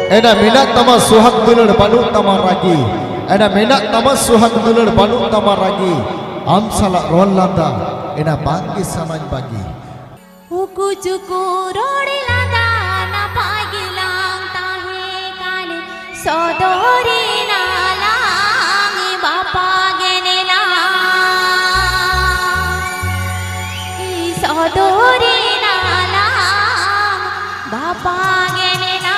Ena minat tama suhak dulur banu tama ragi. Ena minat tama suhak dulur banu tama ragi. Am salak ron landa. Ena bangki samaj bagi. Uku cuku rodi landa na pagilang tahe kale sodori nalangi bapa genela sodori nalang bapa genela.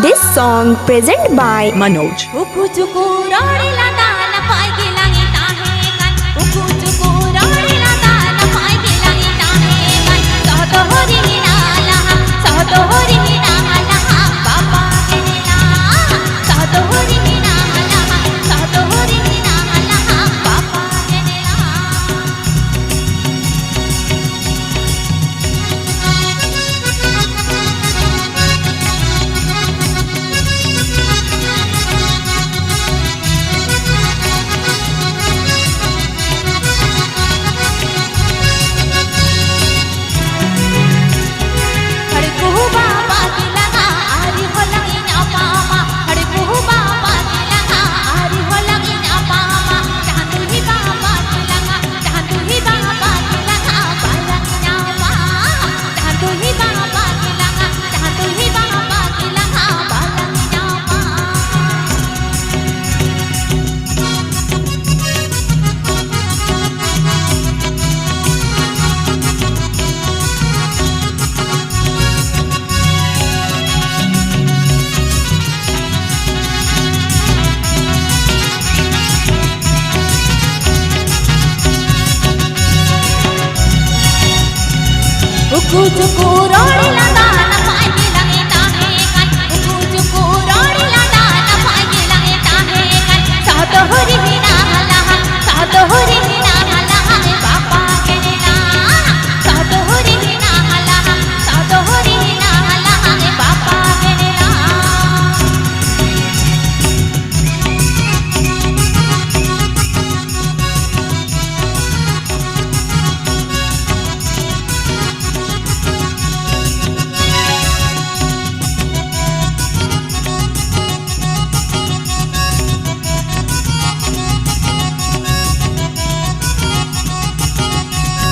This song present by Manoj. Uku cuku rodi landa na pagilang tahe kan uku cuku rodi landa na pagilang tahe kan sodori nalang sodori nalang bapa genela sodori nalang sodori nalang bapa genela. Uku cuku rodi landa na pagilang tahe kan uku cuku rodi landa na pagilang tahe kan sodori nalang sodori nalang bapa genela sodori nalang sodori nalang bapa genela.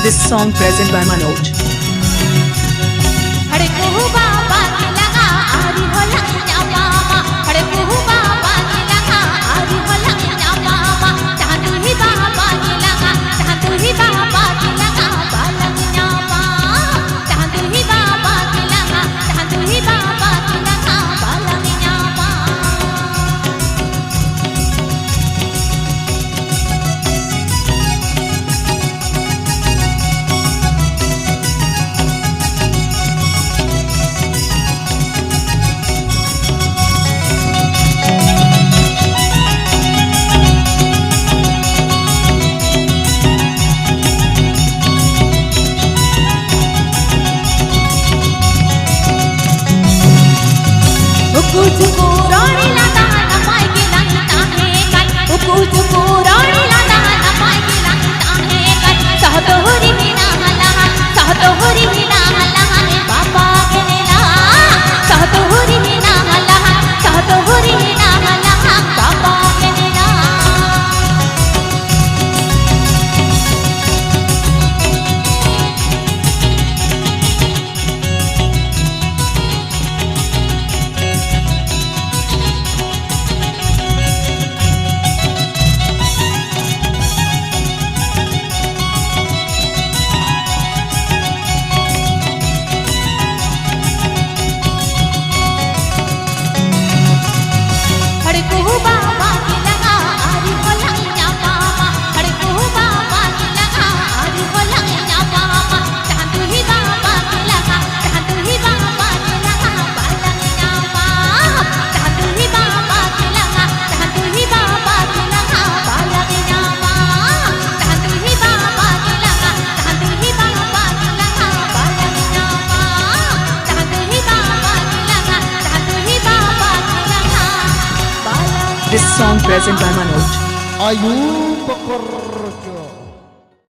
This song present by Manoj. हरे कुहू बाबा की लगा आरी हो लंगा मामा हरे कुहू बाबा की लगा आरी हो लंगा मामा चांदू ही बाबा की लगा चांदू ही बाबा की लगा बालंगा मामा चांदू ही बाबा की लगा चांदू ही बाबा की लगा बालंगा मामा. Uku cuku rodi landa na pagilang tahe kan uku cuku rodi landa na pagilang tahe kan sodori nalang sodori nalang bapa genela sodori nalang sodori nalang bapa genela. हरे कुहू बाबा की लगा आरी हो लंगा मामा हरे कुहू बाबा की लगा आरी हो लंगा मामा चांदू ही बाबा की लगा चांदू ही बाबा की लगा बालंगा मामा चांदू ही बाबा की लगा चांदू ही बाबा की लगा बालंगा मामा चांदू ही बाबा की लगा चांदू ही बाबा की लगा बालंगा मामा चांदू ही बाबा की लगा चांदू ही बाबा की लगा. This song present by Manoj. Ayu pekor